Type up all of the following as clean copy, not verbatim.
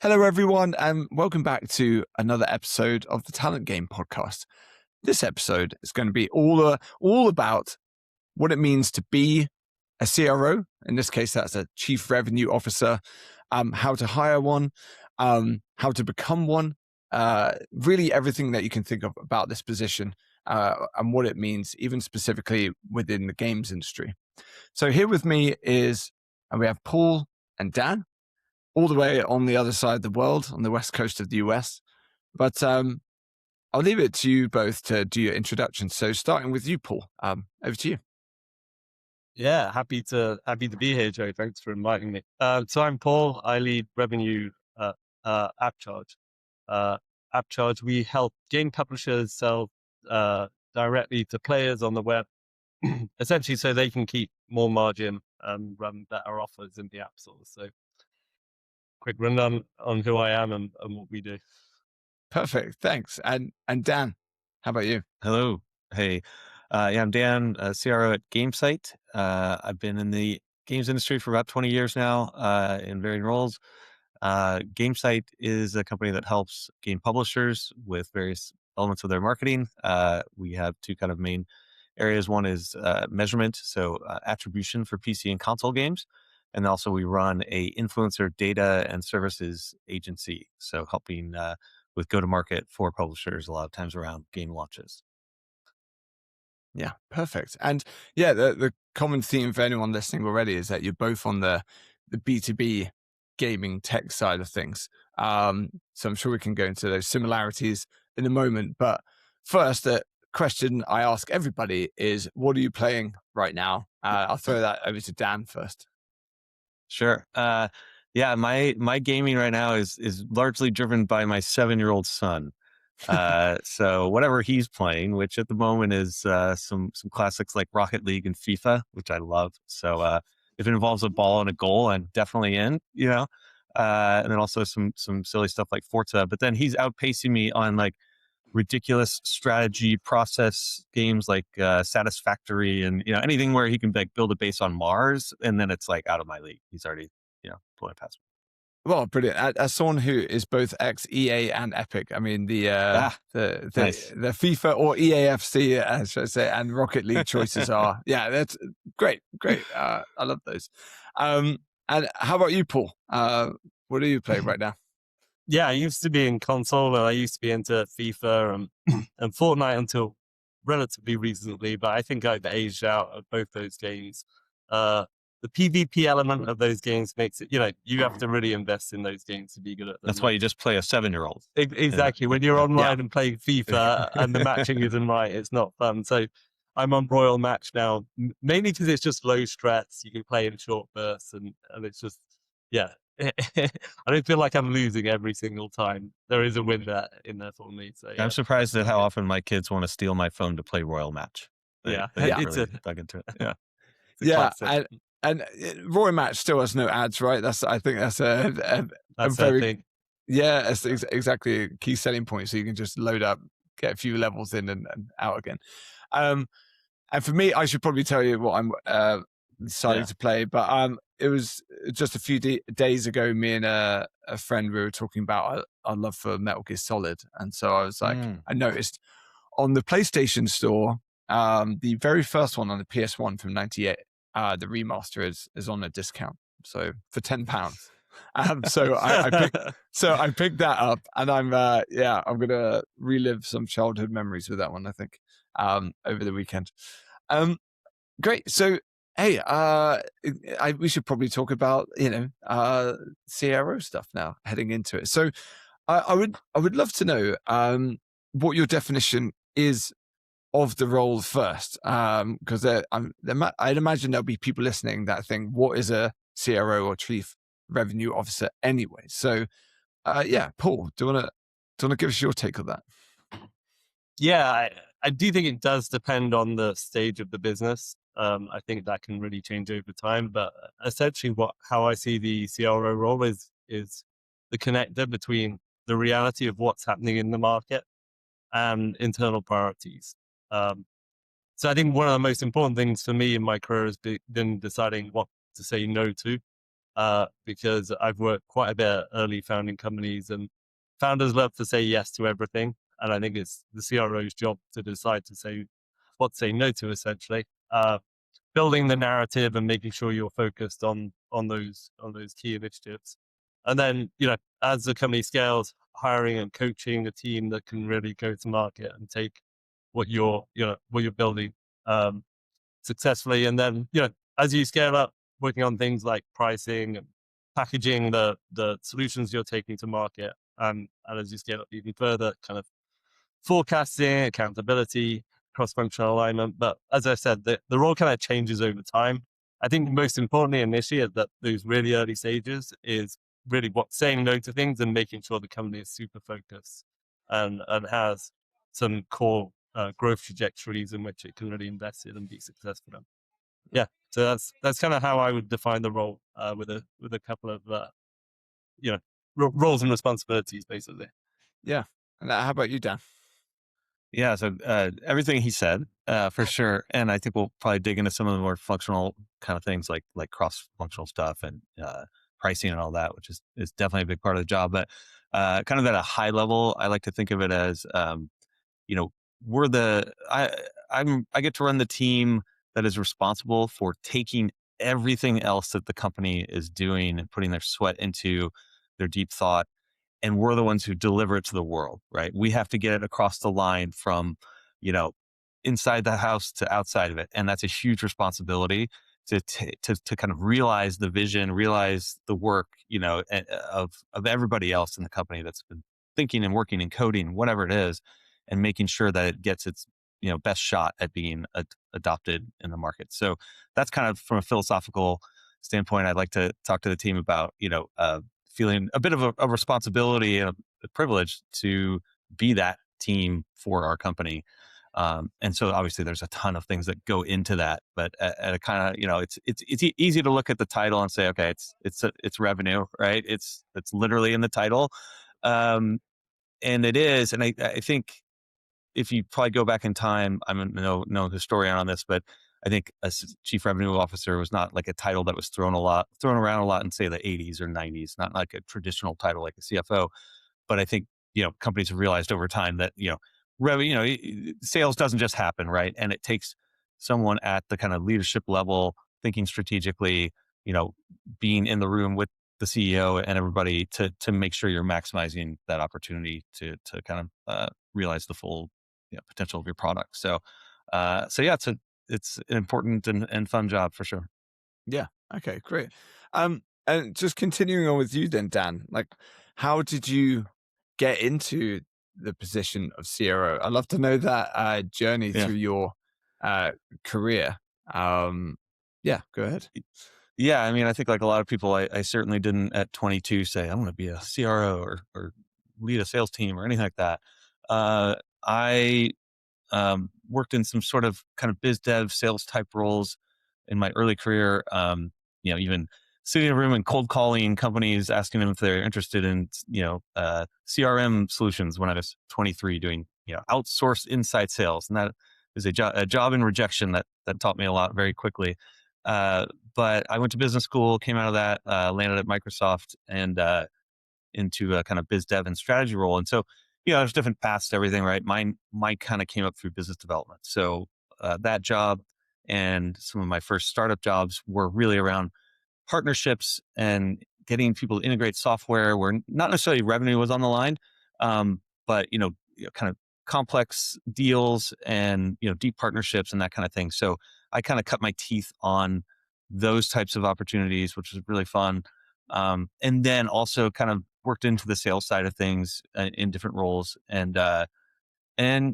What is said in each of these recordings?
Hello, everyone, and welcome back to another episode of the Talent Game podcast. This episode is going to be all about what it means to be a CRO. In this case, that's a Chief Revenue Officer, how to hire one, how to become one, really everything that you can think of about this position and what it means, even specifically within the games industry. So here with me we have Paul and Dan, all the way on the other side of the world, on the west coast of the US. But I'll leave it to you both to do your introduction. So starting with you, Paul, over to you. Yeah, happy to be here, Joe. Thanks for inviting me. So I'm Paul. I lead revenue at Appcharge. Appcharge, we help game publishers sell directly to players on the web, essentially so they can keep more margin and run better offers in the app stores. So quick rundown on who I am and what we do. Perfect, thanks. And Dan, how about you? Hello. Hey, I'm Dan, CRO at Gamesight. I've been in the games industry for about 20 years now in varying roles. Gamesight is a company that helps game publishers with various elements of their marketing. We have two kind of main areas. One is measurement, so attribution for PC and console games. And also we run a influencer data and services agency, so helping with go-to-market for publishers a lot of times around game launches. Yeah, perfect. And yeah, the common theme for anyone listening already is that you're both on the B2B gaming tech side of things. So I'm sure we can go into those similarities in a moment. But first, the question I ask everybody is, what are you playing right now? I'll throw that over to Dan first. Sure. Yeah, my gaming right now is largely driven by my 7-year-old son. So whatever he's playing, which at the moment is some classics like Rocket League and FIFA, which I love. So if it involves a ball and a goal, I'm definitely in, and then also some silly stuff like Forza. But then he's outpacing me on like ridiculous strategy process games like Satisfactory and anything where he can like build a base on Mars, and then it's like out of my league. He's already pulling past me. Well, brilliant. As someone who is both ex-EA and Epic, I mean, the Nice. the FIFA or EAFC, as I say, and Rocket League choices are, yeah, that's great. I love those. And how about you, Paul? What are you playing right now? Yeah, I used to be in console and I used to be into FIFA and Fortnite until relatively recently, but I think I've aged out of both those games. The PvP element of those games makes it, you have to really invest in those games to be good at them. That's why you just play a 7-year-old. Exactly. When you're online and playing FIFA and the matching isn't right, it's not fun. So I'm on Royal Match now, mainly because it's just low stress. You can play in short bursts and it's just, I don't feel like I'm losing every single time. There is a win in there for me. So I'm surprised at how often my kids want to steal my phone to play Royal Match. They it's really dug into it. Yeah, and Royal Match still has no ads, right? I think that's a very thing. Yeah, it's exactly a key selling point. So you can just load up, get a few levels in, and out again. And for me, I should probably tell you what I'm deciding to play. But it was just a few days ago. Me and a friend, we were talking about our love for Metal Gear Solid, and so I was like, I noticed on the PlayStation Store, the very first one on the PS1 from '98, the remaster is on a discount, so for £10. So I picked that up, and I'm gonna relive some childhood memories with that one, I think, over the weekend. Great. So hey, we should probably talk about CRO stuff now, heading into it. So I would love to know what your definition is of the role first, because I'd imagine there'll be people listening that think, what is a CRO or Chief Revenue Officer anyway? So Paul, do you want to give us your take on that? Yeah, I do think it does depend on the stage of the business. I think that can really change over time, but essentially how I see the CRO role is the connector between the reality of what's happening in the market and internal priorities. So I think one of the most important things for me in my career has been deciding what to say no to. because I've worked quite a bit at early founding companies, and founders love to say yes to everything. And I think it's the CRO's job to decide to say what to say no to, essentially. Building the narrative and making sure you're focused on those key initiatives. And then, as the company scales, hiring and coaching a team that can really go to market and take what you're building successfully. And then, as you scale up, working on things like pricing and packaging the solutions you're taking to market. And as you scale up even further, kind of forecasting, accountability, cross-functional alignment. But as I said, the role kind of changes over time. I think most importantly initially at those really early stages is really saying no to things and making sure the company is super focused and has some core growth trajectories in which it can really invest in and be successful in. Yeah, so that's kind of how I would define the role with a couple of roles and responsibilities, basically. Yeah. And how about you, Dan? Yeah, so everything he said, for sure. And I think we'll probably dig into some of the more functional kind of things like cross-functional stuff and pricing and all that, which is definitely a big part of the job. But kind of at a high level, I like to think of it as, I get to run the team that is responsible for taking everything else that the company is doing and putting their sweat into, their deep thought, and we're the ones who deliver it to the world, right? We have to get it across the line from, inside the house to outside of it. And that's a huge responsibility to kind of realize the vision, realize the work, of everybody else in the company that's been thinking and working and coding, whatever it is, and making sure that it gets its, best shot at being adopted in the market. So that's kind of from a philosophical standpoint, I'd like to talk to the team about, feeling a bit of a responsibility and a privilege to be that team for our company. And so obviously there's a ton of things that go into that, but at a kind of, it's easy to look at the title and say, okay, it's revenue, right? It's literally in the title. And it is. And I think if you probably go back in time, I'm no historian on this, but I think a chief revenue officer was not like a title that was thrown around a lot in say the 80s or 90s, not like a traditional title like a CFO. But I think, companies have realized over time that, sales doesn't just happen, right? And it takes someone at the kind of leadership level, thinking strategically, being in the room with the CEO and everybody to make sure you're maximizing that opportunity to kind of realize the full potential of your product. So yeah, it's an important and fun job for sure. Yeah. Okay, great. And just continuing on with you then, Dan, like how did you get into the position of CRO? I'd love to know that journey through your career. Yeah, go ahead. Yeah, I mean, I think like a lot of people, I certainly didn't at 22 say, I'm going to be a CRO or lead a sales team or anything like that. I worked in some sort of kind of biz dev sales type roles in my early career. Even sitting in a room and cold calling companies, asking them if they're interested in, CRM solutions when I was 23 doing, outsourced inside sales. And that is a job in rejection that taught me a lot very quickly. But I went to business school, came out of that, landed at Microsoft and into a kind of biz dev and strategy role. And so, there's different paths to everything, right? Mine kind of came up through business development. So that job and some of my first startup jobs were really around partnerships and getting people to integrate software where not necessarily revenue was on the line, but, kind of complex deals and, deep partnerships and that kind of thing. So I kind of cut my teeth on those types of opportunities, which was really fun. And then also kind of worked into the sales side of things in different roles. And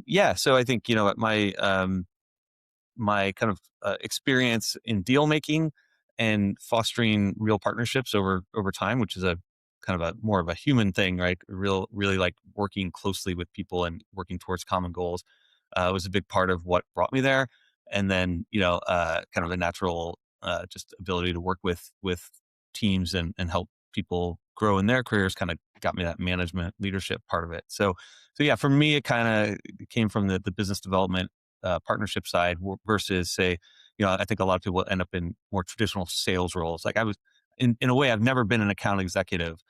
yeah, so I think, my kind of experience in deal making and fostering real partnerships over time, which is a kind of a more of a human thing, right? Really like working closely with people and working towards common goals was a big part of what brought me there. And then, kind of a natural just ability to work with teams and help people grow in their careers kind of got me that management leadership part of it. So yeah, for me, it kind of came from the business development partnership side versus say, I think a lot of people end up in more traditional sales roles. Like in a way, I've never been an account executive.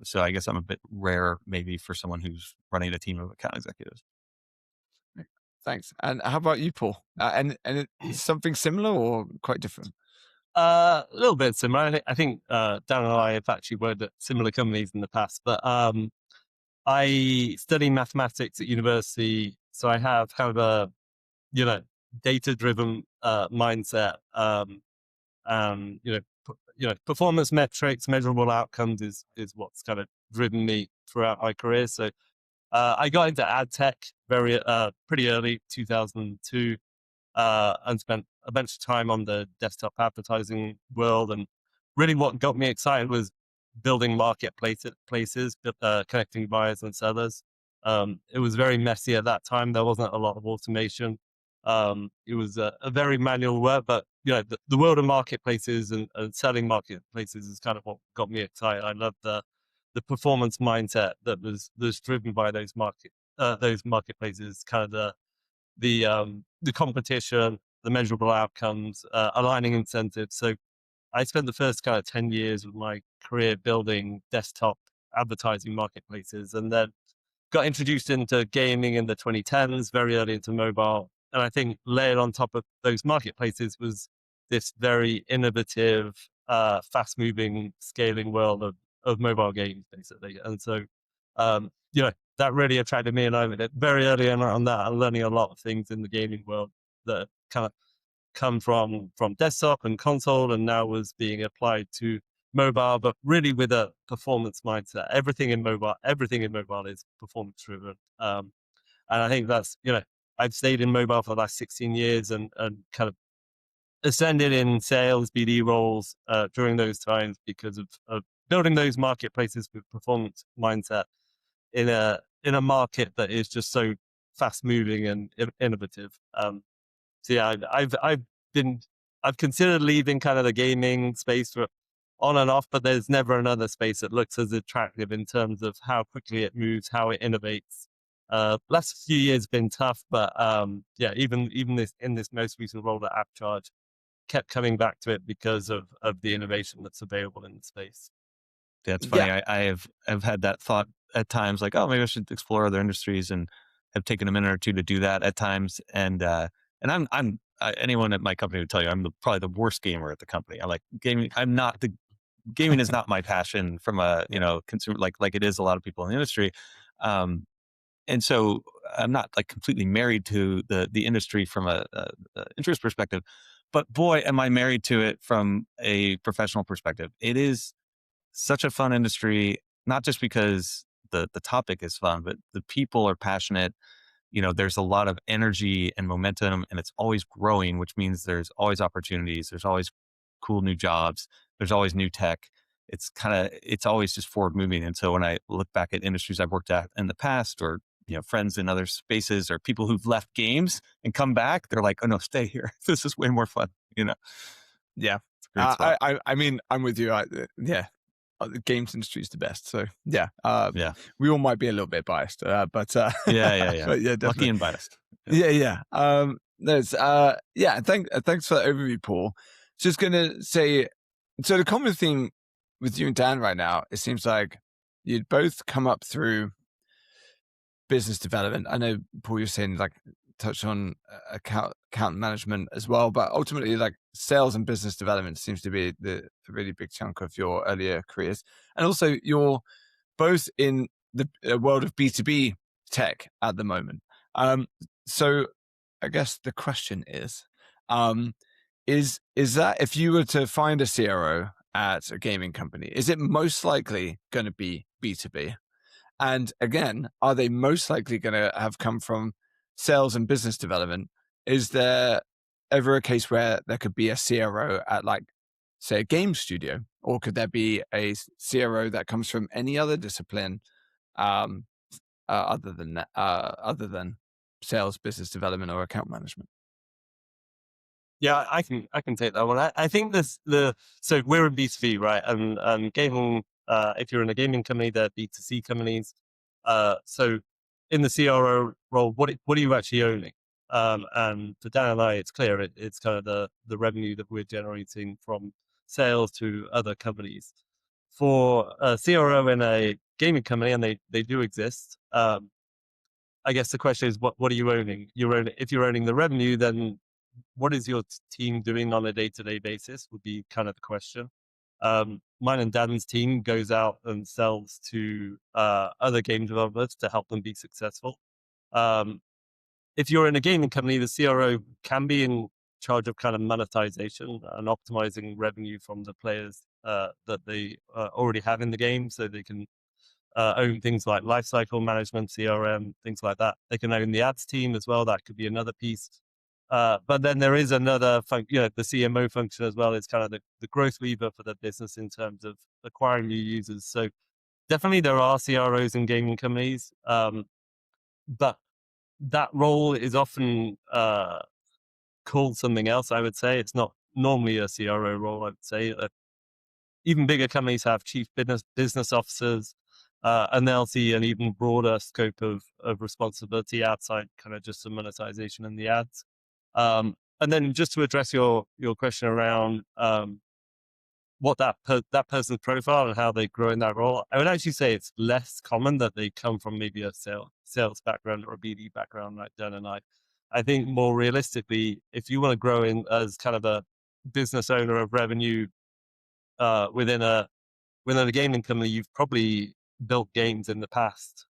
So I guess I'm a bit rare maybe for someone who's running a team of account executives. Thanks. And how about you, Paul? And it's something similar or quite different? A little bit similar. I think Dan and I have actually worked at similar companies in the past, but I study mathematics at university, so I have kind of a data-driven mindset. Performance metrics, measurable outcomes is what's kind of driven me throughout my career. So I got into ad tech pretty early, 2002. And spent a bunch of time on the desktop advertising world. And really what got me excited was building marketplaces, connecting buyers and sellers. It was very messy at that time. There wasn't a lot of automation. It was a very manual work, but the world of marketplaces and selling marketplaces is kind of what got me excited. I love the performance mindset that was driven by those marketplaces, kind of the competition, the measurable outcomes, aligning incentives. So I spent the first kind of 10 years of my career building desktop advertising marketplaces, and then got introduced into gaming in the 2010s, very early into mobile. And I think layered on top of those marketplaces was this very innovative, fast-moving, scaling world of mobile games, basically. And so, that really attracted me, and I went very early on that. I'm learning a lot of things in the gaming world that kind of come from desktop and console, and now was being applied to mobile, but really with a performance mindset. Everything in mobile is performance driven. And I think that's, I've stayed in mobile for the last 16 years and kind of ascended in sales, BD roles during those times because of building those marketplaces with performance mindset in a market that is just so fast moving and innovative. So yeah, I've considered leaving kind of the gaming space for on and off, but there's never another space that looks as attractive in terms of how quickly it moves, how it innovates. Last few years have been tough, but even this most recent role at Appcharge, kept coming back to it because of the innovation that's available in the space. Yeah, it's funny. I've had that thought at times, like, oh, maybe I should explore other industries, and have taken a minute or two to do that at times. And anyone at my company would tell you I'm probably the worst gamer at the company. I like gaming. Gaming is not my passion from a consumer like it is a lot of people in the industry. And so I'm not like completely married to the industry from a interest perspective, but boy, am I married to it from a professional perspective. It is such a fun industry, not just because the topic is fun, but the people are passionate. There's a lot of energy and momentum, and it's always growing, which means there's always opportunities. There's always cool new jobs. There's always new tech. It's always just forward moving. And so when I look back at industries I've worked at in the past, or friends in other spaces, or people who've left games and come back, they're like, oh no, stay here. This is way more fun. Yeah. It's a great spot. I mean, I'm with you. The games industry is the best. So yeah, we all might be a little bit biased, but but yeah, definitely. Lucky and biased. Yeah. Thanks for that overview, Paul. Just gonna say, so the common thing with you and Dan right now, it seems like you'd both come up through business development. I know, Paul, you're saying like touch on account management as well, but ultimately like sales and business development seems to be a really big chunk of your earlier careers. And also you're both in the world of B2B tech at the moment. So I guess the question is that if you were to find a CRO at a gaming company, is it most likely going to be B2B? And again, are they most likely going to have come from sales and business development? Is there ever a case where there could be a CRO at, like, say, a game studio, or could there be a CRO that comes from any other discipline other than sales, business development, or account management? Yeah, I can take that one. I think so we're in B2B, right? And gaming, if you're in a gaming company, they're B2C companies. So in the CRO role, what are you actually owning? And for Dan and I, it's clear it's kind of the revenue that we're generating from sales to other companies. For a CRO in a gaming company, and they do exist, I guess the question is, what are you owning? If you're owning the revenue, then what is your team doing on a day-to-day basis would be kind of the question. Mine and Dan's team goes out and sells to other game developers to help them be successful. If you're in a gaming company, the CRO can be in charge of kind of monetization and optimizing revenue from the players that they already have in the game, so they can own things like lifecycle management, CRM, things like that. They can own the ads team as well. That could be another piece. But then there is another function, the CMO function as well. It's kind of the growth lever for the business in terms of acquiring new users. So definitely there are CROs in gaming companies, but that role is often called something else, I would say. It's not normally a CRO role, I would say. Even bigger companies have chief business officers, and they'll see an even broader scope of responsibility outside kind of just the monetization and the ads. And then just to address your question around what that person's profile and how they grow in that role, I would actually say it's less common that they come from maybe a sales background or a BD background like Dan and I. I think more realistically, if you want to grow in as kind of a business owner of revenue within a gaming company, you've probably built games in the past.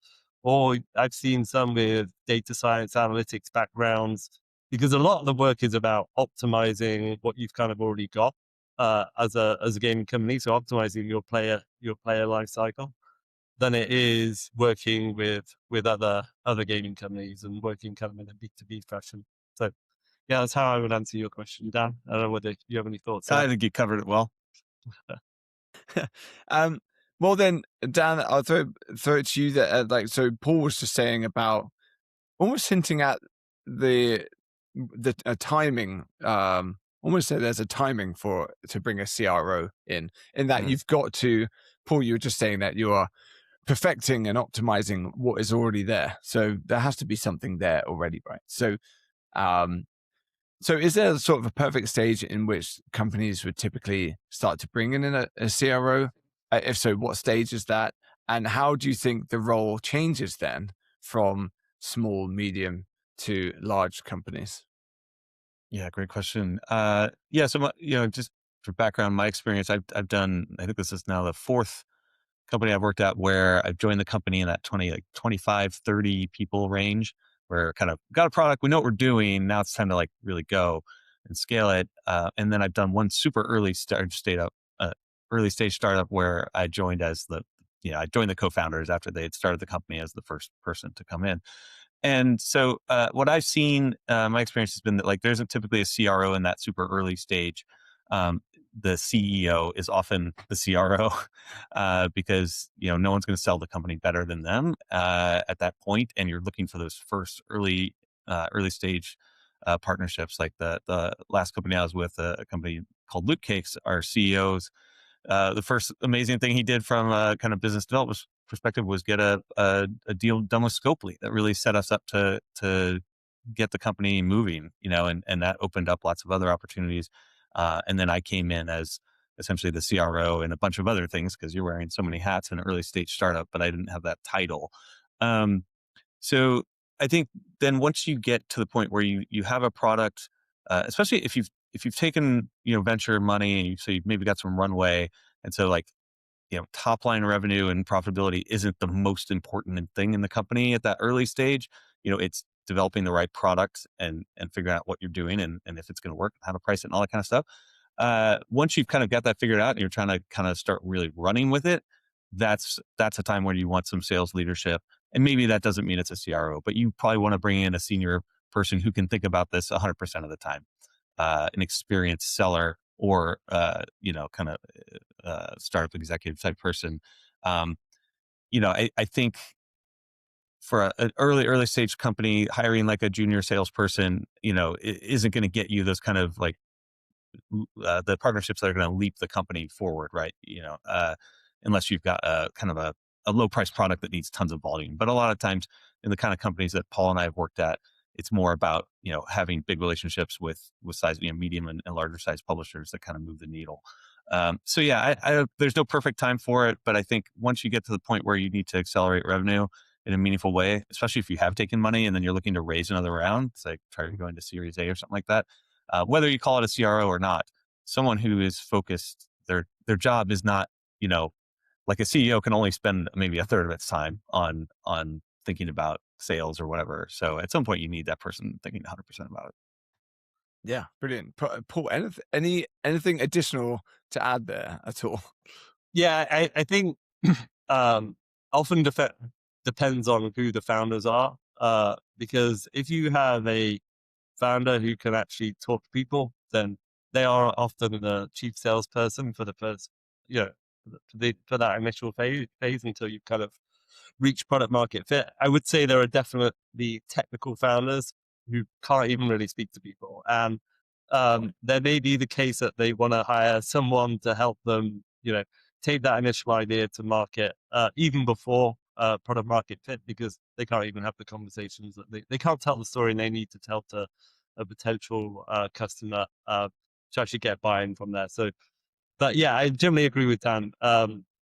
Or I've seen some with data science, analytics backgrounds, because a lot of the work is about optimizing what you've kind of already got as a gaming company. So optimizing your player life cycle, than it is working with other gaming companies and working kind of in a B2B fashion. So yeah, that's how I would answer your question, Dan. I don't know whether you have any thoughts. I think you covered it well. Well then, Dan, I'll throw it to you that so Paul was just saying about almost hinting at the timing. Almost say there's a timing to bring a CRO in that you've got to, Paul, you were just saying that you are perfecting and optimizing what is already there. So there has to be something there already, right? So, so is there sort of a perfect stage in which companies would typically start to bring in a CRO? If so, what stage is that? And how do you think the role changes then from small, medium to large companies? Yeah, great question. So just for background, my experience, I've done, I think this is now the fourth company I've worked at where I've joined the company in that 25, 30 people range, where kind of got a product, we know what we're doing. Now it's time to like really go and scale it. And then I've done one super early stage startup where I joined as I joined the co-founders after they had started the company as the first person to come in. And so what I've seen, my experience has been that like there isn't typically a CRO in that super early stage. The CEO is often the CRO because no one's going to sell the company better than them at that point, and you're looking for those first early stage partnerships. Like the last company I was with, a company called Loot Cakes, our CEO's the first amazing thing he did from a kind of business development perspective was get a deal done with Scopely that really set us up to get the company moving, and that opened up lots of other opportunities. And then I came in as essentially the CRO and a bunch of other things because you're wearing so many hats in an early stage startup, but I didn't have that title. So I think then once you get to the point where you have a product, especially if you've taken venture money and you've maybe got some runway, and so like top line revenue and profitability isn't the most important thing in the company at that early stage. It's developing the right product and figuring out what you're doing and if it's going to work, how to price it and all that kind of stuff. Once you've kind of got that figured out and you're trying to kind of start really running with it, that's a time where you want some sales leadership. And maybe that doesn't mean it's a CRO, but you probably want to bring in a senior person who can think about this 100% of the time, an experienced seller or, kind of startup executive type person. I think for an early stage company, hiring like a junior salesperson, isn't going to get you those kind of like the partnerships that are going to leap the company forward, right? Unless you've got a kind of a low price product that needs tons of volume. But a lot of times in the kind of companies that Paul and I have worked at, it's more about, having big relationships with size, medium and larger size publishers that kind of move the needle. So yeah, there's no perfect time for it, but I think once you get to the point where you need to accelerate revenue in a meaningful way, especially if you have taken money and then you're looking to raise another round, it's like try to go into Series A or something like that. Whether you call it a CRO or not, someone who is focused, their job is not, like a CEO can only spend maybe a third of its time on thinking about sales or whatever. So at some point you need that person thinking 100% about it. Yeah, brilliant. Paul, anything additional to add there at all? Yeah, I think often depends on who the founders are. Because if you have a founder who can actually talk to people, then they are often the chief salesperson for the first, for that initial phase until you kind of reach product market fit. I would say there are definitely technical founders who can't even really speak to people. And there may be the case that they want to hire someone to help them, take that initial idea to market, even before product market fit, because they can't even have the conversations that they can't tell the story they need to tell to a potential customer to actually get buy-in from there. So, but yeah, I generally agree with Dan.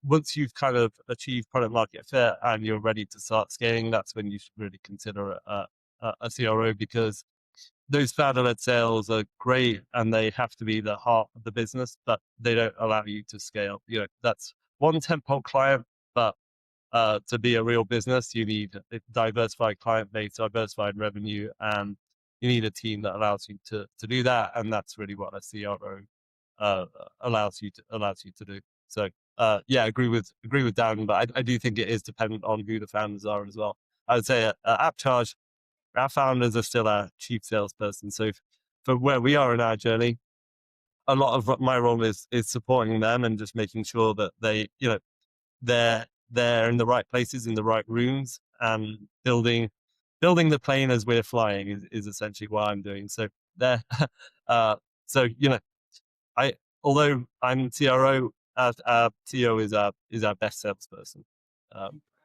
Once you've kind of achieved product market fit and you're ready to start scaling, that's when you should really consider a CRO, because those founder-led sales are great and they have to be the heart of the business, but they don't allow you to scale. That's one tentpole client, but to be a real business, you need a diversified client base, diversified revenue, and you need a team that allows you to do that. And that's really what a CRO allows you to do. So yeah, agree with Dan, but I do think it is dependent on who the founders are as well. I would say at Appcharge, our founders are still our chief salesperson. So for where we are in our journey, a lot of my role is supporting them and just making sure that they, they're in the right places, in the right rooms, and building the plane as we're flying is essentially what I'm doing. So there, so although I'm CRO, our CEO is our best salesperson,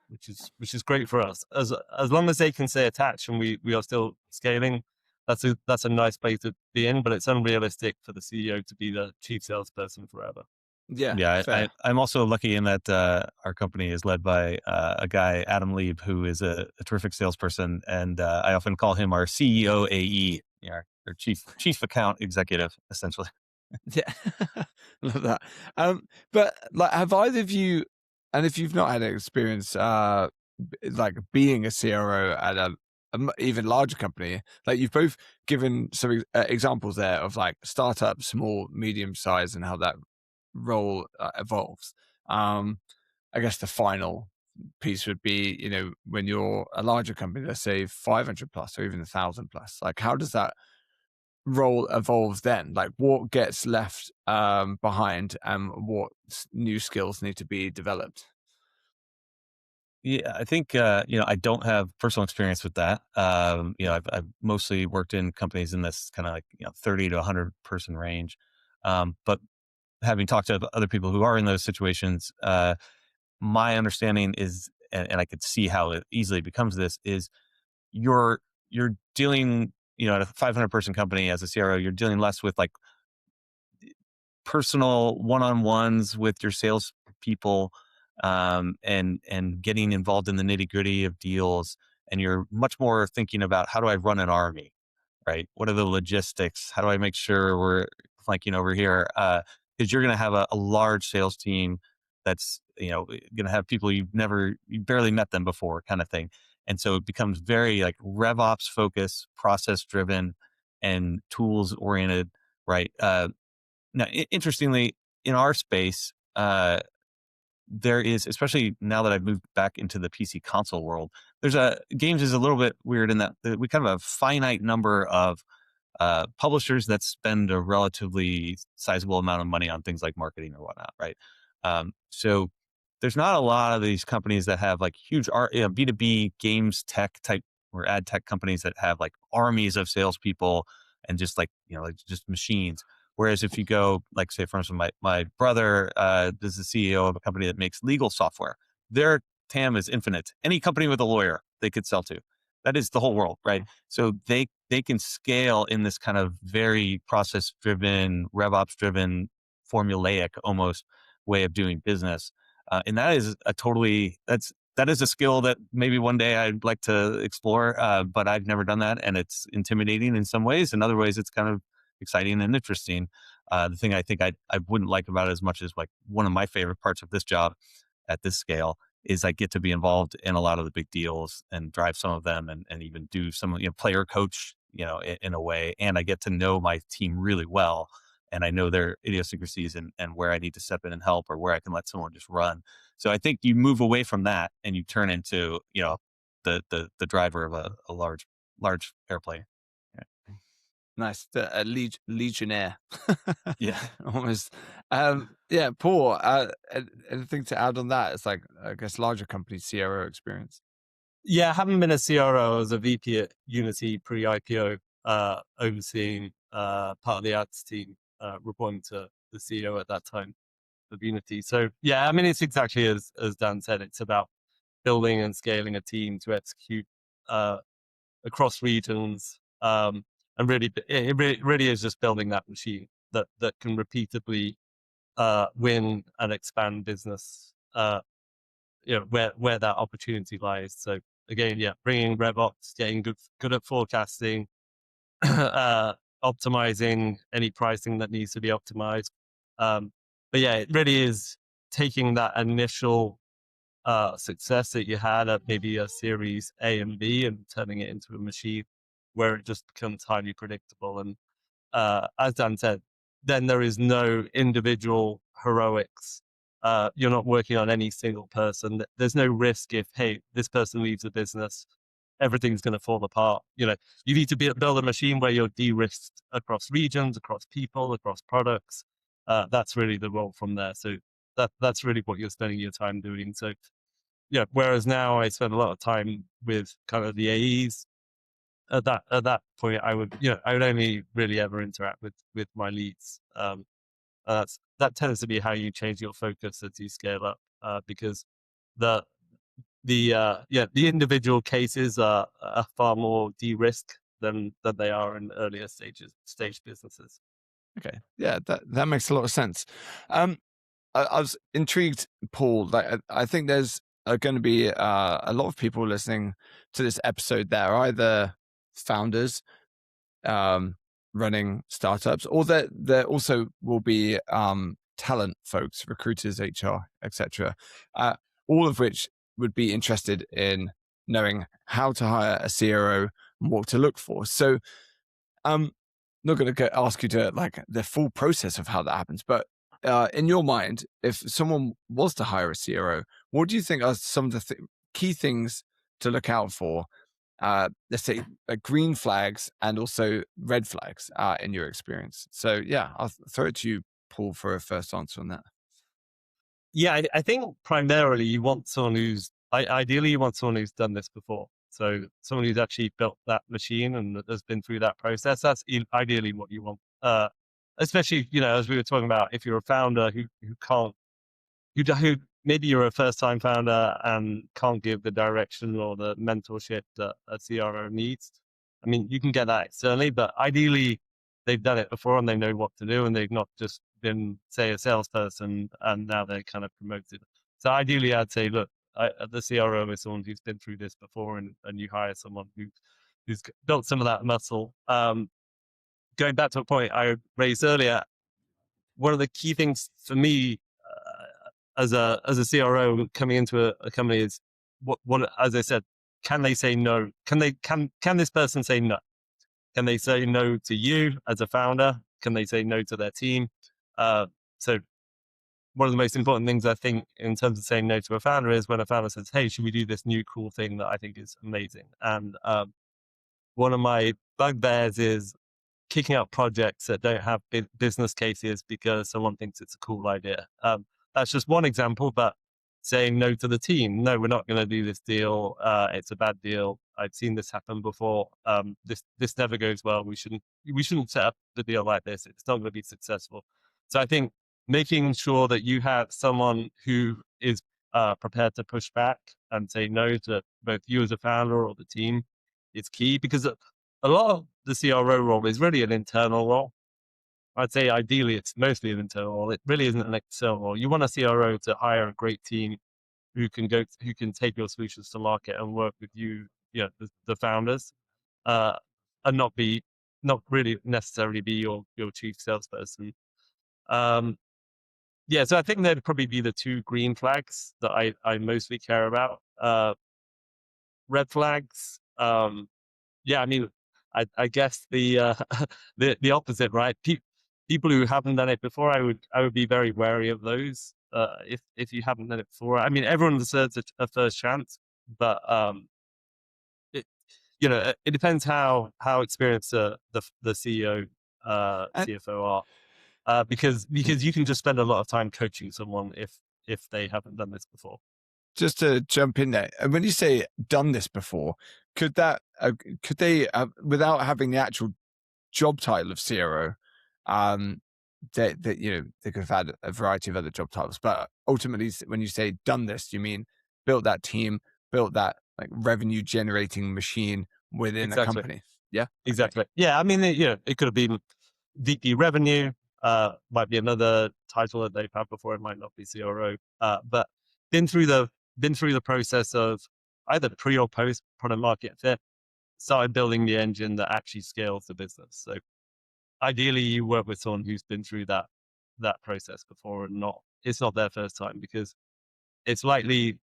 which is great for us. As long as they can stay attached and we are still scaling, that's a nice place to be in. But it's unrealistic for the CEO to be the chief salesperson forever. Yeah. I'm also lucky in that our company is led by a guy, Adam Lieb, who is a terrific salesperson, and I often call him our CEO AE, our chief account executive, essentially. Yeah, love that. But like, have either of you, and if you've not had experience, like being a CRO at a even larger company, like you've both given some examples there of like startup, small, medium size, and how that role evolves. I guess the final piece would be, when you're a larger company, let's say 500 plus or even 1,000 plus, like how does that role evolves then? Like what gets left behind and what new skills need to be developed? Yeah, I think, I don't have personal experience with that. I've mostly worked in companies in this kind of like, 30 to 100 person range. But having talked to other people who are in those situations, my understanding is, and I could see how it easily becomes this, is you're dealing, at a 500 person company as a CRO, you're dealing less with like personal one-on-ones with your sales people, and getting involved in the nitty-gritty of deals. And you're much more thinking about, how do I run an army, right? What are the logistics? How do I make sure we're flanking over here? Because you're going to have a large sales team that's, going to have people you barely met them before, kind of thing. And so it becomes very like RevOps focused, process driven, and tools oriented, right? Now, interestingly, in our space, there is, especially now that I've moved back into the PC console world, games is a little bit weird in that we kind of have a finite number of publishers that spend a relatively sizable amount of money on things like marketing or whatnot, right? So there's not a lot of these companies that have like huge B2B games tech type or ad tech companies that have like armies of salespeople and just like, like just machines. Whereas if you go, like, say, for instance, my brother is the CEO of a company that makes legal software. Their TAM is infinite. Any company with a lawyer they could sell to. That is the whole world, right? So they can scale in this kind of very process-driven, RevOps-driven formulaic almost way of doing business. And that is that is a skill that maybe one day I'd like to explore, but I've never done that. And it's intimidating in some ways. In other ways, it's kind of exciting and interesting. The thing I think I wouldn't like about it as much as like one of my favorite parts of this job at this scale is I get to be involved in a lot of the big deals and drive some of them and even do some, player coach, in a way. And I get to know my team really well. And I know their idiosyncrasies and where I need to step in and help or where I can let someone just run. So I think you move away from that and you turn into, the driver of a large airplane. Yeah. Nice. A legionnaire. Yeah. Almost. Yeah, Paul, anything to add on that? It's like, I guess, larger company CRO experience. Yeah, I haven't been a CRO. I was a VP at Unity pre-IPO, overseeing part of the ads team, reporting to the CEO at that time of Unity. So yeah, I mean, it's exactly as Dan said. It's about building and scaling a team to execute across regions, and really, it really is just building that machine that can repeatedly win and expand business. Where that opportunity lies. So again, yeah, bringing RevOps, getting good at forecasting, optimizing any pricing that needs to be optimized. But yeah, it really is taking that initial success that you had at maybe a series A and B and turning it into a machine where it just becomes highly predictable. And as Dan said, then there is no individual heroics. You're not working on any single person. There's no risk if, hey, this person leaves the business, everything's going to fall apart. You need to build a machine where you're de-risked across regions, across people, across products. That's really the role from there. So that's really what you're spending your time doing. So yeah, whereas now I spend a lot of time with kind of the AEs. At that point, I would only really ever interact with my leads. That tends to be how you change your focus as you scale up, because the individual cases are far more de-risk than they are in earlier stage businesses. Okay, yeah, that makes a lot of sense. I was intrigued, Paul. Like, I think there's going to be a lot of people listening to this episode that are either founders running startups, or there also will be talent folks, recruiters, HR, etc. All of which would be interested in knowing how to hire a CRO and what to look for. So I'm not going to ask you to like the full process of how that happens, but in your mind, if someone was to hire a CRO, what do you think are some of the key things to look out for? Let's say green flags and also red flags in your experience. So yeah, I'll throw it to you, Paul, for a first answer on that. Yeah, I think primarily you want someone ideally you want someone who's done this before. So someone who's actually built that machine and has been through that process. That's ideally what you want. Especially, as we were talking about, if you're a founder who maybe you're a first time founder and can't give the direction or the mentorship that a CRO needs. I mean, you can get that externally, but ideally they've done it before and they know what to do and they've not just been, say, a salesperson and now they're kind of promoted. So ideally I'd say, look, the CRO is someone who's been through this before and you hire someone who's built some of that muscle. Going back to a point I raised earlier, one of the key things for me as a CRO coming into a company is what as I said, can they say no? Can this person say no? Can they say no to you as a founder? Can they say no to their team? So one of the most important things I think in terms of saying no to a founder is when a founder says, hey, should we do this new cool thing that I think is amazing? And one of my bugbears is kicking out projects that don't have business cases because someone thinks it's a cool idea. That's just one example, but saying no to the team. No, we're not going to do this deal. It's a bad deal. I've seen this happen before. This never goes well. We shouldn't set up the deal like this. It's not going to be successful. So I think making sure that you have someone who is prepared to push back and say no to both you as a founder or the team is key, because a lot of the CRO role is really an internal role. I'd say ideally it's mostly an internal role. It really isn't an external role. You want a CRO to hire a great team who can take your solutions to market and work with you, the founders, and not really necessarily be your chief salesperson. So I think that'd probably be the two green flags that I mostly care about. Red flags, I mean, I guess the the opposite, right? People who haven't done it before, I would be very wary of those. If you haven't done it before, I mean, everyone deserves a first chance, but it it depends how experienced the CEO, CFO are. Because you can just spend a lot of time coaching someone if they haven't done this before. Just to jump in there, and when you say done this before, could they without having the actual job title of CRO, they could have had a variety of other job titles, but ultimately when you say done this, you mean built that team, built that like revenue generating machine within a company. Yeah, exactly. Okay. Yeah, I mean, it could have been VP revenue, might be another title that they've had before. It might not be CRO, but been through the process of either pre or post product market fit, started building the engine that actually scales the business. So ideally you work with someone who's been through that process before, and it's not their first time, because it's likely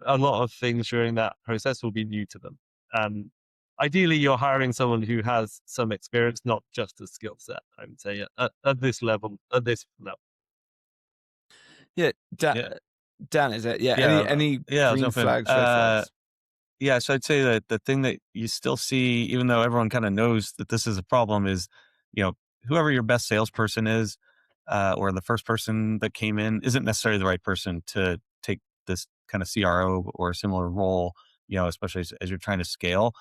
a lot of things during that process will be new to them. And ideally you're hiring someone who has some experience, not just a skill set, I would say, at this level. Yeah, Dan, is it? Yeah, any green flags, red flags? Yeah, so I'd say that the thing that you still see, even though everyone kind of knows that this is a problem, is, whoever your best salesperson is, or the first person that came in isn't necessarily the right person to take this kind of CRO or similar role, especially as you're trying to scale.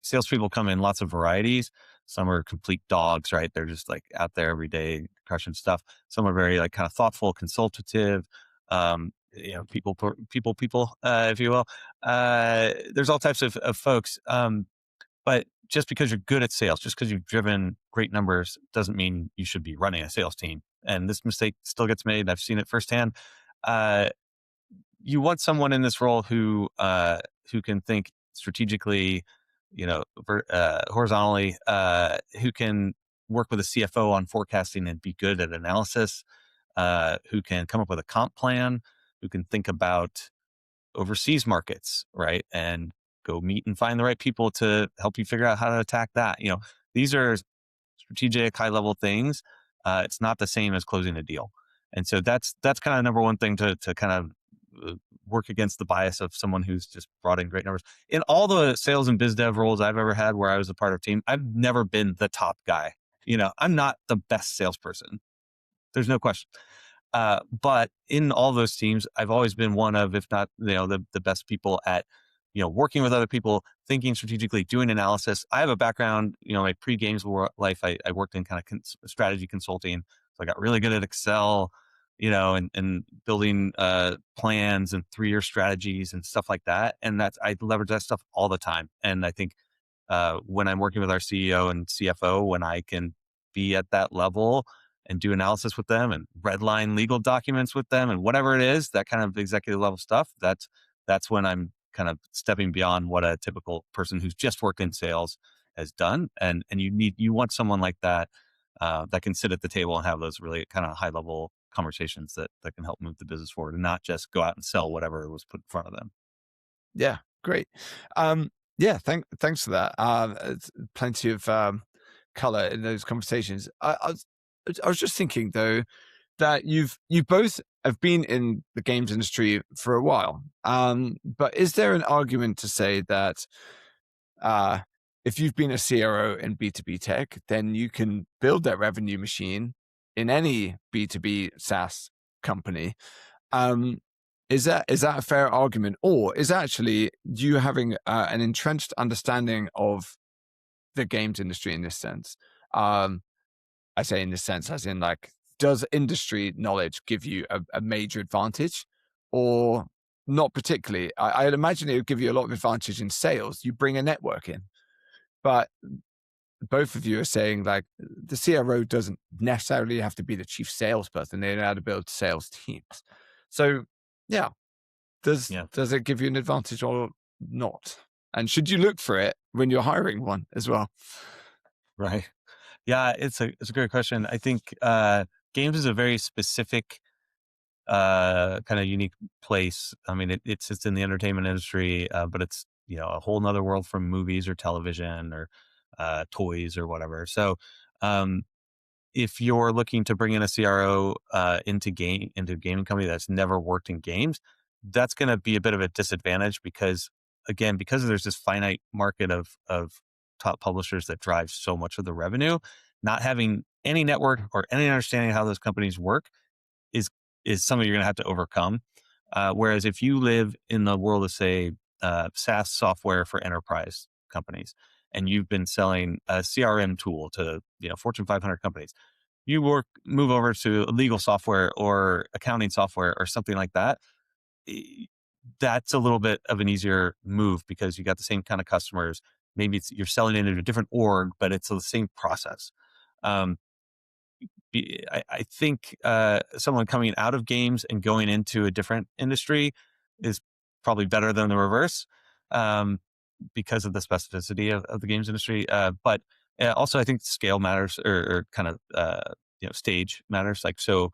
Salespeople come in lots of varieties. Some are complete dogs, right? They're just like out there every day crushing stuff. Some are very like kind of thoughtful, consultative, people, if you will. There's all types of folks. But just because you're good at sales, just because you've driven great numbers, doesn't mean you should be running a sales team. And this mistake still gets made. I've seen it firsthand. You want someone in this role who can think strategically, horizontally, who can work with a CFO on forecasting and be good at analysis, who can come up with a comp plan, who can think about overseas markets, right? And go meet and find the right people to help you figure out how to attack that. These are strategic, high level things. It's not the same as closing a deal. And so that's kind of number one thing to kind of work against the bias of someone who's just brought in great numbers. In all the sales and biz dev roles I've ever had where I was a part of a team, I've never been the top guy. I'm not the best salesperson. There's no question. But in all those teams, I've always been one of, if not, the best people at, working with other people, thinking strategically, doing analysis. I have a background, my pre-games life, I worked in kind of strategy consulting. So I got really good at Excel, and building plans and 3-year strategies and stuff like that. And I leverage that stuff all the time. And I think when I'm working with our CEO and CFO, when I can be at that level and do analysis with them and redline legal documents with them and whatever it is, that kind of executive level stuff, that's when I'm kind of stepping beyond what a typical person who's just worked in sales has done. And you want someone like that that can sit at the table and have those really kind of high level conversations that can help move the business forward, and not just go out and sell whatever was put in front of them. Yeah, great. Thanks for that. It's plenty of color in those conversations. I was just thinking though that you both have been in the games industry for a while. But is there an argument to say that if you've been a CRO in B2B tech, then you can build that revenue machine in any B2B SaaS company? Is that a fair argument, or is actually you having an entrenched understanding of the games industry in this sense? I say in this sense, as in like, does industry knowledge give you a major advantage, or not particularly? I'd imagine it would give you a lot of advantage in sales. You bring a network in, but both of you are saying like the CRO doesn't necessarily have to be the chief salesperson. They know how to build sales teams. So yeah, does it give you an advantage or not? And should you look for it when you're hiring one as well? Right. Yeah, it's a great question. I think games is a very specific kind of unique place. I mean, it sits in the entertainment industry, but it's a whole nother world from movies or television or toys or whatever. So if you're looking to bring in a CRO into a gaming company that's never worked in games, that's going to be a bit of a disadvantage because there's this finite market of top publishers that drives so much of the revenue. Not having any network or any understanding of how those companies work is something you're going to have to overcome. Whereas if you live in the world of, say, SaaS software for enterprise companies, and you've been selling a CRM tool to Fortune 500 companies, you move over to legal software or accounting software or something like that. That's a little bit of an easier move because you got the same kind of customers. Maybe you're selling into a different org, but it's the same process. I think someone coming out of games and going into a different industry is probably better than the reverse because of the specificity of the games industry. But also, I think scale matters or kind of stage matters. Like, so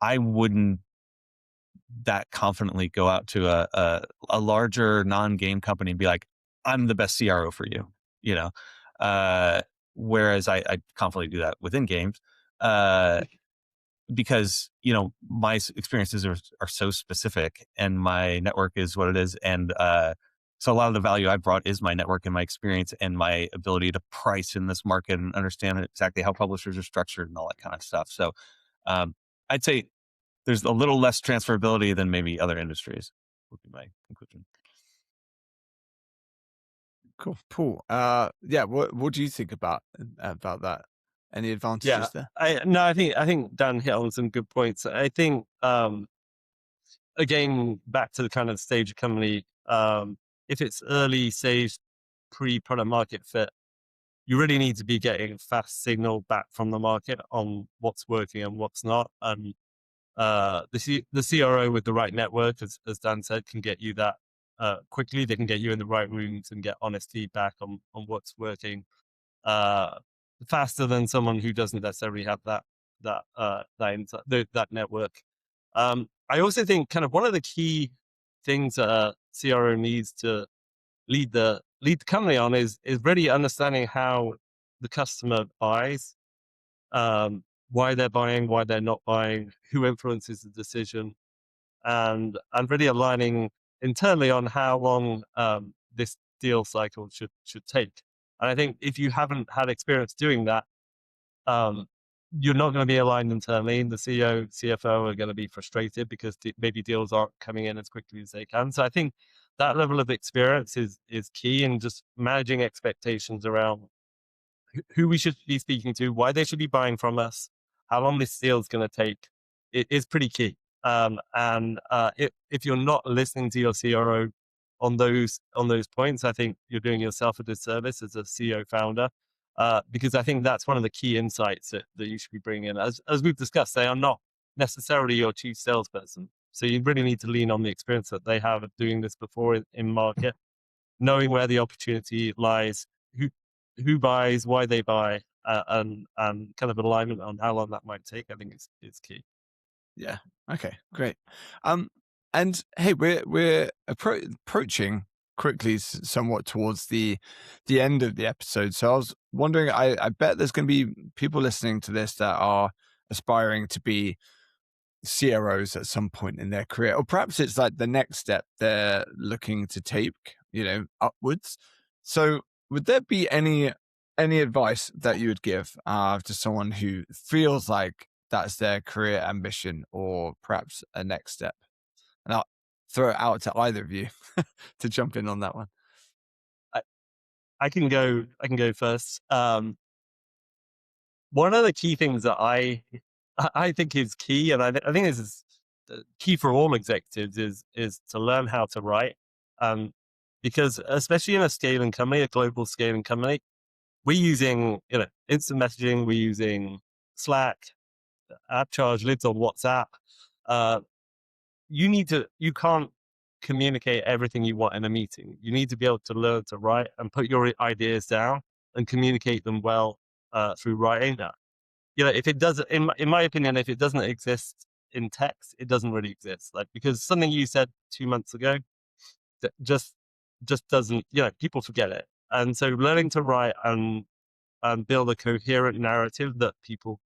I wouldn't that confidently go out to a larger non-game company and be like, I'm the best CRO for you, whereas I confidently do that within games. Because my experiences are so specific and my network is what it is, and so a lot of the value I brought is my network and my experience and my ability to price in this market and understand exactly how publishers are structured and all that kind of stuff. So I'd say there's a little less transferability than maybe other industries, would be my conclusion. Cool. Paul, what do you think about that? Any advantages there? I think Dan hit on some good points. I think again, back to the kind of stage of company, if it's early stage pre-product market fit, you really need to be getting fast signal back from the market on what's working and what's not. And the CRO with the right network, as Dan said, can get you that quickly. They can get you in the right rooms and get honest feedback on what's working faster than someone who doesn't necessarily have that network. I also think kind of one of the key things CRO needs to lead the company on is really understanding how the customer buys, why they're buying, why they're not buying, who influences the decision, and really aligning internally on how long this deal cycle should take. And I think if you haven't had experience doing that, you're not going to be aligned internally. The CEO, CFO are going to be frustrated because maybe deals aren't coming in as quickly as they can. So I think that level of experience is key in just managing expectations around who we should be speaking to, why they should be buying from us, how long this deal is going to take. It is pretty key. If you're not listening to your CRO on those points, I think you're doing yourself a disservice as a CEO founder, because I think that's one of the key insights that you should be bringing in. As we've discussed, they are not necessarily your chief salesperson. So you really need to lean on the experience that they have of doing this before in market, knowing where the opportunity lies, who buys, why they buy, and kind of alignment on how long that might take. I think it's key. Yeah. Okay. Great. And hey, we're approaching quickly somewhat towards the end of the episode. So I was wondering, I bet there's going to be people listening to this that are aspiring to be CROs at some point in their career, or perhaps it's like the next step they're looking to take, upwards. So would there be any advice that you would give to someone who feels like that's their career ambition or perhaps a next step? And I'll throw it out to either of you to jump in on that one. I can go first. One of the key things that I think is key, and I think this is key for all executives, is to learn how to write. Because especially in a scaling company, a global scaling company, we're using, instant messaging, we're using Slack, Appcharge lives on WhatsApp. You can't communicate everything you want in a meeting. You need to be able to learn to write and put your ideas down and communicate them well through writing. If it doesn't, in my opinion, if it doesn't exist in text, it doesn't really exist. Like, because something you said 2 months ago that just doesn't, people forget it. And so learning to write and build a coherent narrative that people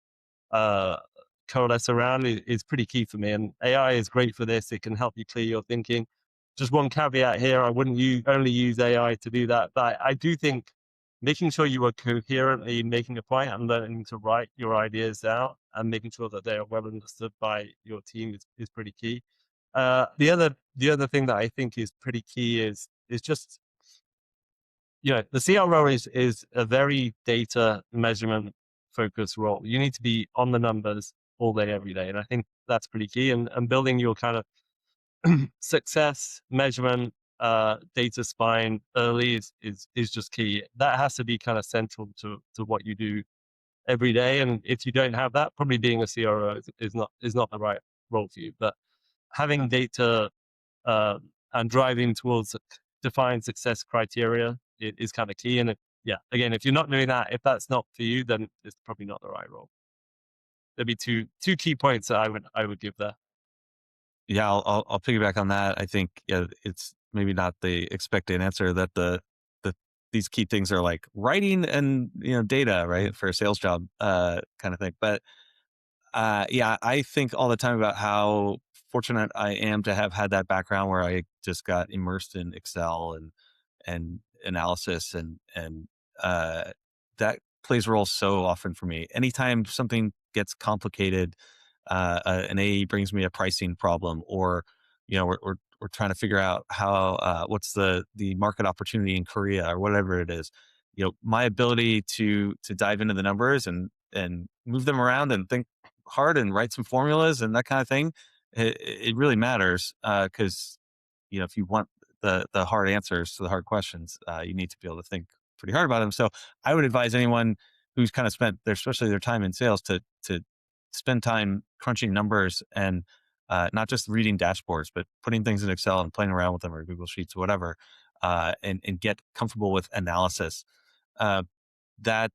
coalesce around is pretty key for me. And AI is great for this. It can help you clear your thinking. Just one caveat here, I wouldn't only use AI to do that. But I do think making sure you are coherently making a point and learning to write your ideas out and making sure that they are well understood by your team is pretty key. The other thing that I think is pretty key is just, the CRO is a very data measurement focused role. You need to be on the numbers all day, every day. And I think that's pretty key. And building your kind of success measurement data spine early is just key. That has to be kind of central to what you do every day. And if you don't have that, probably being a CRO is not the right role for you. But having data and driving towards defined success criteria is kind of key. And again, if you're not doing that, if that's not for you, then it's probably not the right role. There'd be two key points that I would give there. Yeah, I'll piggyback on that. I think it's maybe not the expected answer that these key things are like writing and data, right, for a sales job kind of thing. But I think all the time about how fortunate I am to have had that background where I just got immersed in Excel and analysis and that plays a role so often for me. Anytime something gets complicated, an AE brings me a pricing problem, or we're trying to figure out how what's the market opportunity in Korea or whatever it is. My ability to dive into the numbers and move them around and think hard and write some formulas and that kind of thing, it really matters because if you want the hard answers to the hard questions, you need to be able to think pretty hard about them. So I would advise anyone who's kind of spent especially their time in sales to spend time crunching numbers and not just reading dashboards, but putting things in Excel and playing around with them or Google Sheets or whatever, and get comfortable with analysis. That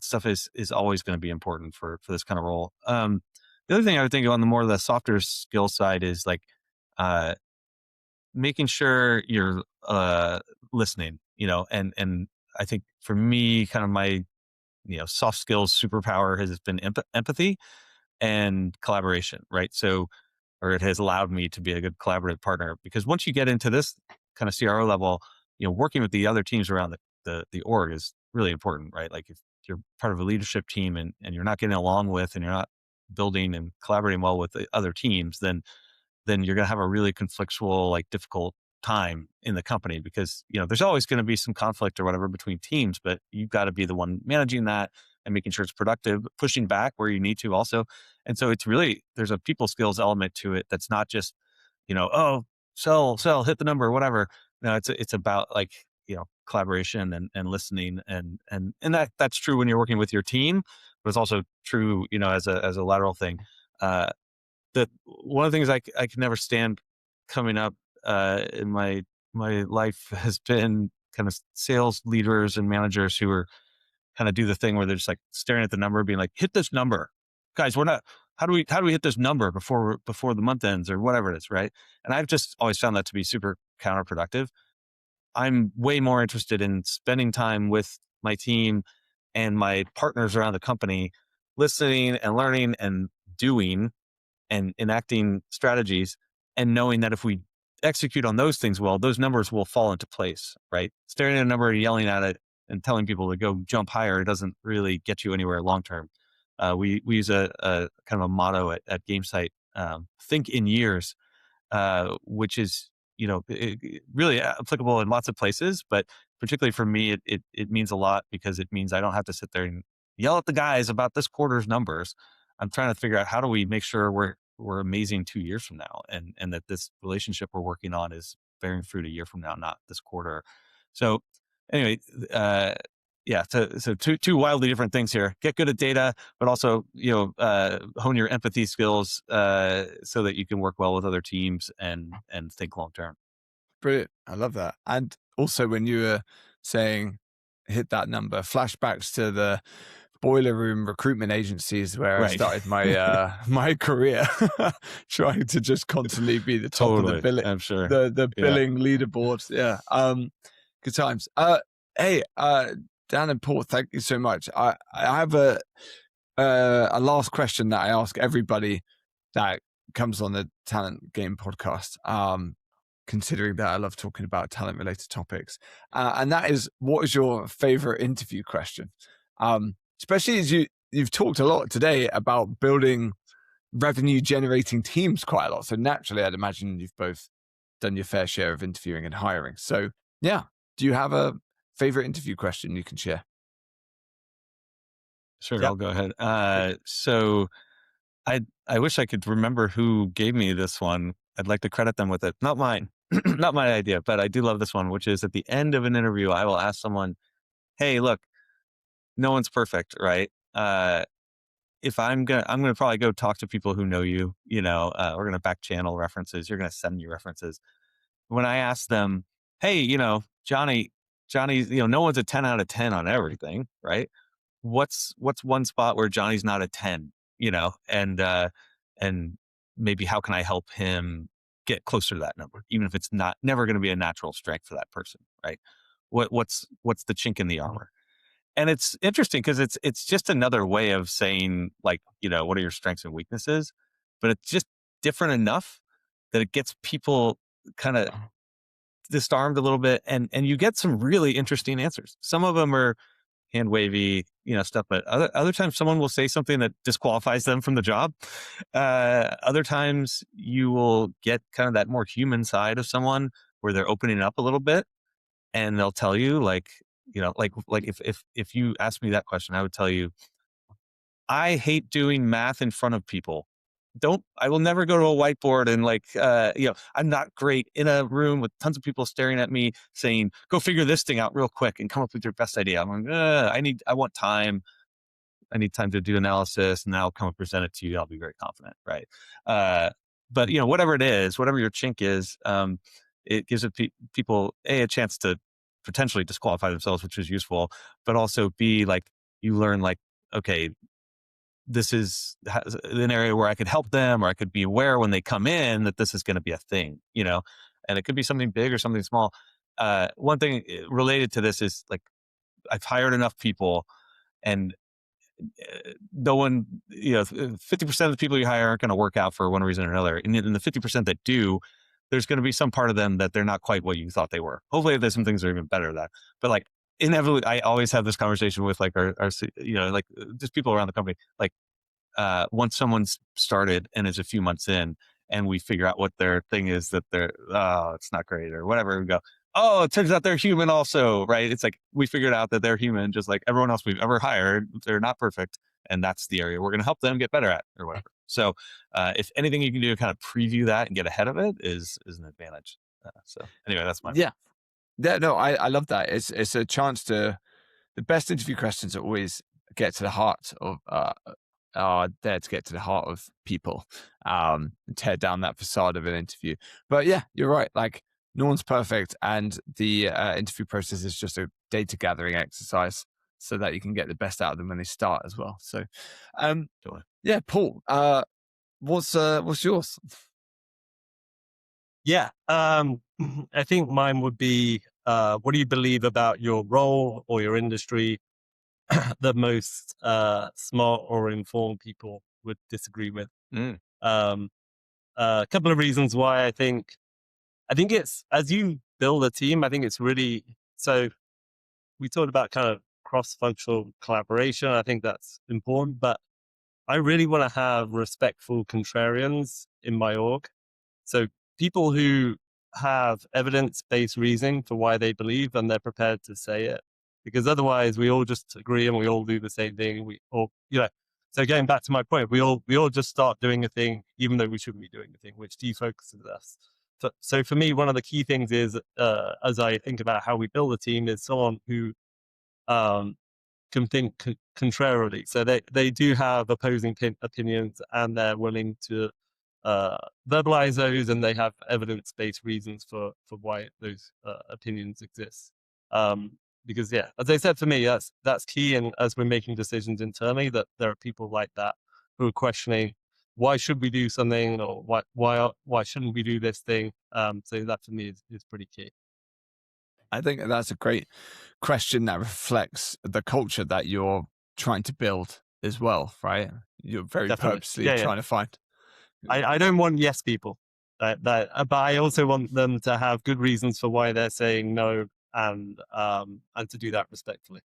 stuff is always going to be important for this kind of role. The other thing I would think on the more the softer skill side is like making sure you're listening, and I think for me, kind of my soft skills superpower has been empathy and collaboration, right? So, or it has allowed me to be a good collaborative partner, because once you get into this kind of CRO level, working with the other teams around the org is really important, right? Like if you're part of a leadership team and you're not getting along with, and you're not building and collaborating well with the other teams, then you're going to have a really conflictual, like difficult time in the company, because there's always going to be some conflict or whatever between teams, but you've got to be the one managing that and making sure it's productive, pushing back where you need to also. And so it's really, there's a people skills element to it that's not just oh, sell, hit the number, whatever. No, it's about like collaboration and listening, and that's true when you're working with your team, but it's also true as a lateral thing. That one of the things I can never stand coming up in my life has been kind of sales leaders and managers who are kind of do the thing where they're just like staring at the number, being like, hit this number, guys. We're not, how do we hit this number before the month ends or whatever it is. Right. And I've just always found that to be super counterproductive. I'm way more interested in spending time with my team and my partners around the company, listening and learning and doing and enacting strategies, and knowing that if we execute on those things well, those numbers will fall into place, right? Staring at a number and yelling at it and telling people to go jump higher, it doesn't really get you anywhere long term. We use a kind of a motto at Gamesight, think in years, which is really applicable in lots of places, but particularly for me, it means a lot, because it means I don't have to sit there and yell at the guys about this quarter's numbers. I'm trying to figure out, how do we make sure we're amazing 2 years from now, and that this relationship we're working on is bearing fruit a year from now, not this quarter. So anyway, so two wildly different things here. Get good at data, but also, hone your empathy skills so that you can work well with other teams and think long term. Brilliant. I love that. And also when you were saying hit that number, flashbacks to the boiler room recruitment agencies where I started my my career, trying to just constantly be the top of the billing, I'm sure. the billing leaderboards. Yeah. Good times. Hey, Dan and Paul, thank you so much. I have a last question that I ask everybody that comes on the Talent Game podcast. Considering that I love talking about talent related topics, and that is, what is your favorite interview question? Especially as you've talked a lot today about building revenue generating teams quite a lot. So naturally, I'd imagine you've both done your fair share of interviewing and hiring. So yeah, do you have a favorite interview question you can share? Sure, yep. I'll go ahead. So I wish I could remember who gave me this one. I'd like to credit them with it. Not mine, not my idea, but I do love this one, which is at the end of an interview, I will ask someone, hey, look, no one's perfect, right? If I'm gonna probably go talk to people who know you, we're gonna back channel references. You're gonna send me references. When I ask them, hey, Johnny, no one's a 10 out of 10 on everything, right? What's one spot where Johnny's not a 10, and maybe how can I help him get closer to that number, even if it's never going to be a natural strength for that person, right? What's the chink in the armor? And it's interesting because it's just another way of saying, like, what are your strengths and weaknesses? But it's just different enough that it gets people kind of disarmed a little bit, and you get some really interesting answers. Some of them are hand wavy, stuff, but other times someone will say something that disqualifies them from the job. Other times you will get kind of that more human side of someone where they're opening up a little bit, and they'll tell you, like if you asked me that question, I would tell you, I hate doing math in front of people. I will never go to a whiteboard and I'm not great in a room with tons of people staring at me saying, go figure this thing out real quick and come up with your best idea. I'm like, I want time. I need time to do analysis, and then I'll come and present it to you. I'll be very confident. Right. But whatever it is, whatever your chink is, it gives people a chance to potentially disqualify themselves, which is useful, but also B, like, you learn, like, okay, this is an area where I could help them, or I could be aware when they come in that this is going to be a thing, and it could be something big or something small. One thing related to this is, like, I've hired enough people, and no one, 50% of the people you hire aren't going to work out for one reason or another. And in the 50% that do, there's going to be some part of them that they're not quite what you thought they were. Hopefully there's some things that are even better than that. But, like, inevitably, I always have this conversation with, like, our like, just people around the company. Like, once someone's started and is a few months in, and we figure out what their thing is that it's not great or whatever, we go, oh, it turns out they're human also, right? It's like, we figured out that they're human just like everyone else we've ever hired. They're not perfect, and that's the area we're going to help them get better at, or whatever. So if anything you can do to kind of preview that and get ahead of it is an advantage. So anyway, that's my no, I love that. It's a chance to, the best interview questions always get to the heart of are there to get to the heart of people, and tear down that facade of an interview. But yeah, you're right. Like, no one's perfect, and the interview process is just a data gathering exercise so that you can get the best out of them when they start as well. So, yeah, Paul, what's yours? Yeah, I think mine would be, what do you believe about your role or your industry that most smart or informed people would disagree with? A couple of reasons why I think it's, as you build a team, I think it's really, so we talked about kind of cross-functional collaboration. I think that's important, but I really want to have respectful contrarians in my org. So people who have evidence-based reasoning for why they believe, and they're prepared to say it, because otherwise we all just agree and we all do the same thing. So going back to my point, we all just start doing a thing, even though we shouldn't be doing a thing, which defocuses us. So for me, one of the key things is, as I think about how we build a team, is someone who can think contrarily. So they do have opposing opinions, and they're willing to verbalize those, and they have evidence-based reasons for why those opinions exist. Because yeah, as I said, for me, that's key. And as we're making decisions internally, that there are people like that who are questioning, why should we do something, or why shouldn't we do this thing? So that for me is pretty key. I think that's a great question that reflects the culture that you're trying to build as well, right? You're very Definitely. purposely Yeah, yeah. trying to find. I don't want yes people, but I also want them to have good reasons for why they're saying no, and to do that respectfully.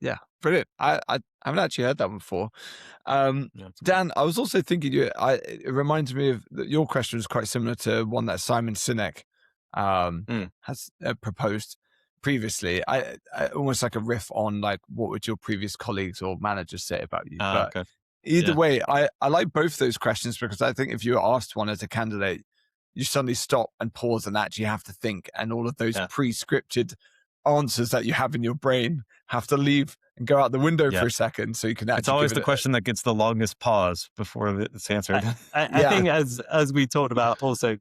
Yeah, brilliant. I haven't actually heard that one before. Dan, I was also thinking it reminds me of your question was quite similar to one that Simon Sinek has proposed previously. I almost like a riff on like what would your previous colleagues or managers say about you. But Okay. either way, I like both those questions, because I think if you were asked one as a candidate, you suddenly stop and pause and actually have to think, and all of those pre-scripted answers that you have in your brain have to leave and go out the window for a second, so you can actually. It's always the question that gets the longest pause before it's answered. I think as we talked about, also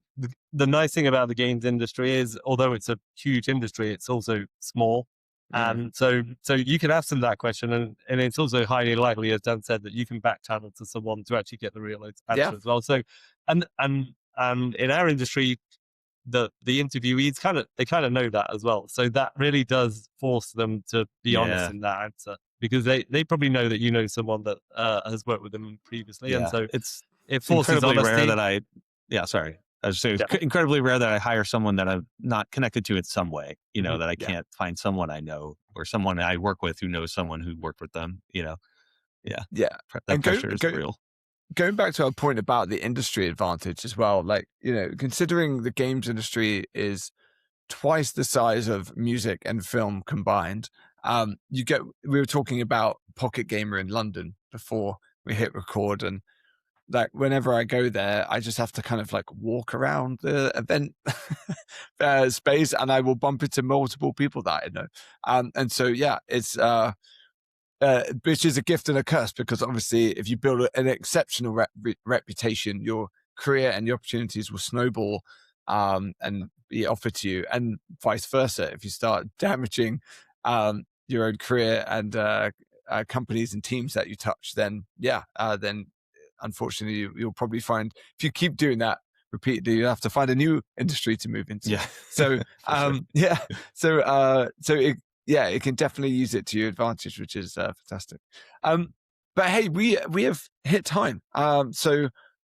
the nice thing about the games industry is, although it's a huge industry, it's also small. And so you can ask them that question, and it's also highly likely, as Dan said, that you can back channel to someone to actually get the real answer as well. So, and in our industry, the interviewees they kind of know that as well. So that really does force them to be honest in that answer, because they probably know that you know someone that has worked with them previously, and so it forces incredibly honesty. rare that I was saying, it's incredibly rare that I hire someone that I'm not connected to in some way, that I can't find someone I know or someone I work with who knows someone who worked with them, that pressure is real. Going back to our point about the industry advantage as well, like, considering the games industry is twice the size of music and film combined, we were talking about Pocket Gamer in London before we hit record, and like whenever I go there, I just have to kind of like walk around the event space, and I will bump into multiple people that I know. And so, yeah, it's which is a gift and a curse, because obviously if you build an exceptional reputation, your career and your opportunities will snowball and be offered to you, and vice versa. If you start damaging your own career and companies and teams that you touch, then unfortunately you'll probably find, if you keep doing that repeatedly, you'll have to find a new industry to move into. So it can definitely use it to your advantage, which is fantastic. But hey, we have hit time. So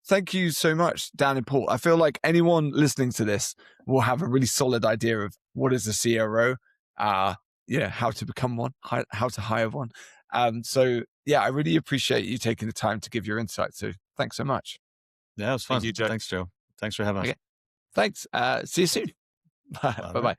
thank you so much, Dan and Paul. I feel like anyone listening to this will have a really solid idea of what is a CRO, how to become one, how to hire one. So yeah, I really appreciate you taking the time to give your insight. So thanks so much. Yeah, it was fun. Thank you, Joe. Thanks, Joe. Thanks for having us. Thanks. See you soon. Bye-bye.